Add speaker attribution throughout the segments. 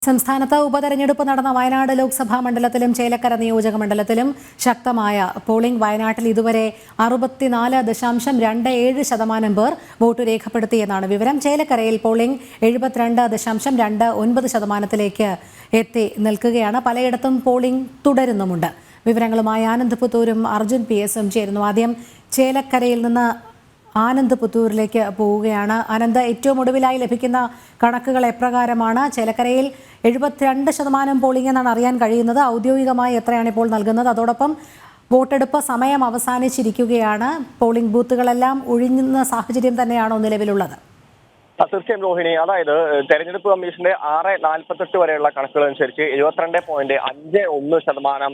Speaker 1: സംസ്ഥാനത്ത് ഉപതെരഞ്ഞെടുപ്പ് നടന്ന വയനാട് ലോക്സഭാ മണ്ഡലത്തിലും ചേലക്കര നിയോജക മണ്ഡലത്തിലും ശക്തമായ പോളിംഗ്. വയനാട്ടിൽ ഇതുവരെ 64.27% പേർ വോട്ട് രേഖപ്പെടുത്തിയെന്നാണ് വിവരം. ചേലക്കരയിൽ പോളിംഗ് 72.29%-ലേക്ക് എത്തി നിൽക്കുകയാണ്. പലയിടത്തും പോളിംഗ് തുടരുന്നുമുണ്ട്. വിവരങ്ങളുമായി ആനന്ദ് പുത്തൂരും അർജുൻ PS ചേരുന്നു. ആദ്യം ചേലക്കരയിൽ നിന്ന് ആനന്ദ് പുത്തൂരിലേക്ക് പോവുകയാണ്. ആനന്ദ്, ഏറ്റവും ഒടുവിലായി ലഭിക്കുന്ന കണക്കുകൾ എപ്രകാരമാണ്? ചേലക്കരയിൽ 72% പോളിംഗ് എന്നാണ് അറിയാൻ കഴിയുന്നത്. ഔദ്യോഗികമായി എത്രയാണ് ഇപ്പോൾ നൽകുന്നത്? അതോടൊപ്പം വോട്ടെടുപ്പ് സമയം അവസാനിച്ചിരിക്കുകയാണ്. പോളിംഗ് ബൂത്തുകളെല്ലാം ഒഴിഞ്ഞുന്ന സാഹചര്യം തന്നെയാണോ നിലവിലുള്ളത്?
Speaker 2: തീർച്ചയായും രോഹിണി, അതായത് തെരഞ്ഞെടുപ്പ് കമ്മീഷന്റെ 6:48 വരെയുള്ള കണക്കുകൾ അനുസരിച്ച് 72.51%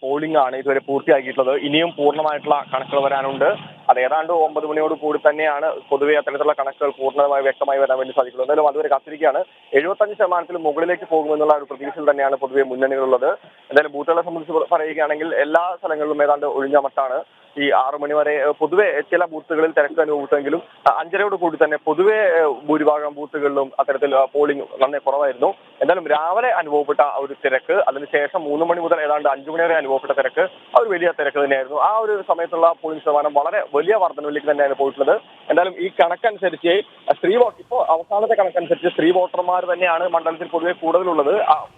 Speaker 2: പോളിംഗ് ആണ് ഇതുവരെ പൂർത്തിയാക്കിയിട്ടുള്ളത്. ഇനിയും പൂർണ്ണമായിട്ടുള്ള കണക്കുകൾ വരാനുണ്ട്. അത് ഏതാണ്ട് 9 മണിയോട് കൂടി തന്നെയാണ് പൊതുവെ അത്തരത്തിലുള്ള കണക്കുകൾ പൂർണ്ണമായി വ്യക്തമായി വരാൻ വേണ്ടി സാധിക്കുന്നത്. എന്തായാലും അതുവരെ കാത്തിരിക്കുകയാണ്. 75% മുകളിലേക്ക് പോകുമെന്നുള്ള ഒരു പ്രതീക്ഷയിൽ തന്നെയാണ് പൊതുവെ മുന്നണികളുള്ളത്. എന്തായാലും ബൂത്തുകളെ സംബന്ധിച്ച് പറയുകയാണെങ്കിൽ എല്ലാ സ്ഥലങ്ങളിലും ഏതാണ്ട് ഒഴിഞ്ഞ മട്ടാണ്. ഈ 6 മണി വരെ പൊതുവെ ചില ബൂത്തുകളിൽ തിരക്ക് അനുഭവപ്പെട്ടെങ്കിലും 5:30യോട് കൂടി തന്നെ പൊതുവെ ഭൂരിഭാഗം ബൂത്തുകളിലും അത്തരത്തിൽ പോളിംഗ് നന്നേ കുറവായിരുന്നു. എന്തായാലും രാവിലെ അനുഭവപ്പെട്ട ഒരു തിരക്ക്, അതിനുശേഷം 3 മണി മുതൽ ഏതാണ്ട് 5 മണി വരെ അനുഭവപ്പെട്ട തിരക്ക് ഒരു വലിയ തിരക്ക് തന്നെയായിരുന്നു. ആ ഒരു സമയത്തുള്ള പോളിംഗ് ശതമാനം വളരെ വലിയ വർധനവിലേക്ക് തന്നെയാണ് പോയിട്ടുള്ളത്. എന്തായാലും ഈ കണക്കനുസരിച്ച് സ്ത്രീ വോട്ട്, ഇപ്പോൾ അവസാനത്തെ കണക്കനുസരിച്ച് സ്ത്രീ വോട്ടർമാർ തന്നെയാണ് മണ്ഡലത്തിൽ പൊതുവെ കൂടുതലുള്ളത്.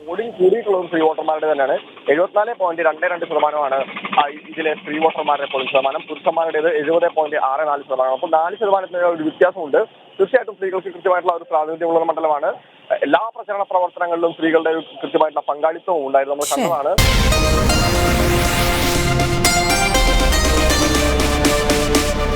Speaker 2: പോളിംഗ് കൂടിയിട്ടുള്ളത് സ്ത്രീ വോട്ടർമാരുടെ തന്നെയാണ്. 74.22% ഇതിലെ സ്ത്രീ വോട്ടർമാരുടെ പോളിംഗ് ശതമാനം. പുരുഷന്മാരുടേത് 70.64%. അപ്പോൾ 4% ഒരു വ്യത്യാസമുണ്ട്. തീർച്ചയായിട്ടും സ്ത്രീകൾക്ക് കൃത്യമായിട്ടുള്ള ഒരു പ്രാതിനിധ്യമുള്ള മണ്ഡലമാണ്. എല്ലാ പ്രചരണ പ്രവർത്തനങ്ങളിലും സ്ത്രീകളുടെ കൃത്യമായിട്ടുള്ള പങ്കാളിത്തവും ഉണ്ടായിരുന്നു. നമ്മൾ കണ്ടതാണ്.